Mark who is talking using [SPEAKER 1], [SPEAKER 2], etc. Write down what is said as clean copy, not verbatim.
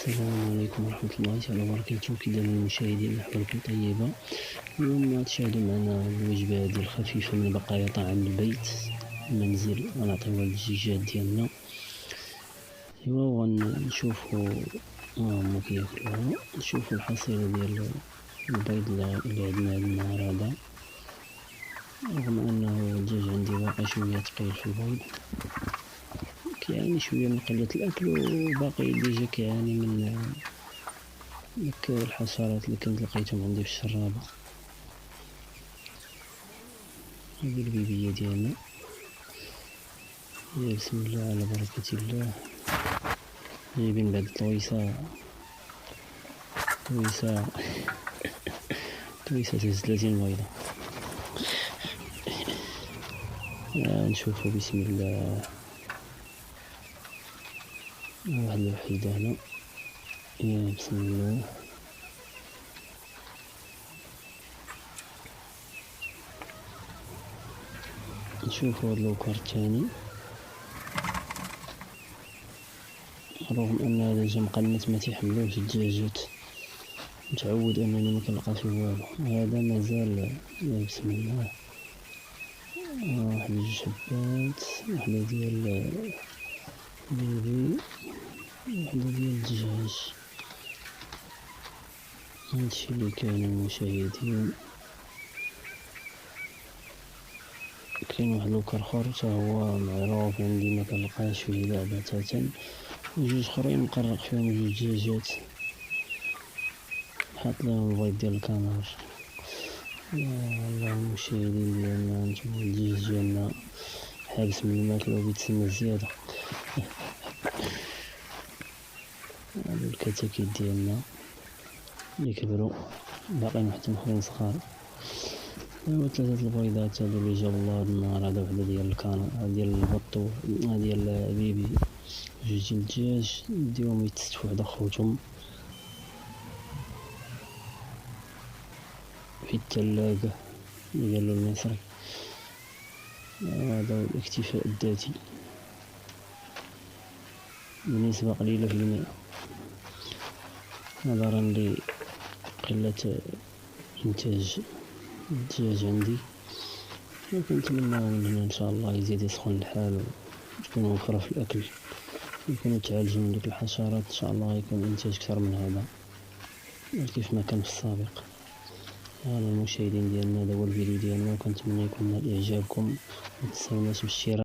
[SPEAKER 1] السلام عليكم ورحمة الله تعالى وبركاته. كي دايرين المشاهدين، أحوالكم طيبة؟ اليوم تشاهدوا معنا الوجبة هذه الخفيفة من بقايا طعام البيت المنزل، غنعطيوها للدجاجات ديالنا. وغنشوفوا هما كياكلوها، نشوفوا الحصيلة ديال البيض اللي عندنا هذا النهار هذا، رغم أنه الدجاج عندي باقي شوية تقيل في البيض، كيعاني شوية من قلة الأكل، وباقي ديجا كيعاني من ديك الحشرات اللي كنت لقيتهم عندي في الشرابة. هذه البيبية ديالنا، يا بسم الله على بركة الله، جايبين بعد طويسة تهز 30 بيضة. نشوفو بسم الله، واحد الوحيدة هنا، يا بسم الله. نشوفو هاد الوكر الثاني، رغم ان هذا جا مقنت ما تيحملوش الدجاجات، متعود انني ما كنلقى فيه والو. هذا مازال، يا بسم الله، واحد جوج حبات، وحدة ديال بيبي، وحدة ديال الدجاج. هادشي اللي كاين المشاهدين. كاين واحد الوكر خور تا هو معروف عندي، ما كنلقاش فيه لا بتاتا، وجوج خرين مقرق فيهم جوج دجاجات، حاط لهم البيض ديال الكنار. الله المشاهدين ديالنا، نتوما الدجاج ديالنا حابس من الماكلة وبيتسنى زيادة. هادو الكتاكيت ديالنا اللي كبروا، باقيين وحدين اخرين صغار. ايوا 3 البيضات هادو اللي جاب الله هاد النهار هذا، وحدة ديال الكنار، ديال البط، ديال بيبي، جوج ديال الدجاج، نديوهم يتستفوا حدا خوتهم في الثلاجة اللي قالو المصري. هذا هو الاكتفاء الذاتي بنسبة قليلة في المئة، نظرا لقلة إنتاج الدجاج عندي. وكنتمنى من هنا إن شاء الله يزيد يسخن الحال، وتكون وفرة في الأكل، يكونوا تعالجوا من ديك الحشرات. إن شاء الله يكون إنتاج كثر من هذا كيف ما كان في السابق. هذا المشاهدين ديالنا، هذا هو الفيديو ديالنا، وكنتمنى يكون نال إعجابكم، متنساوناش بالاشتراك.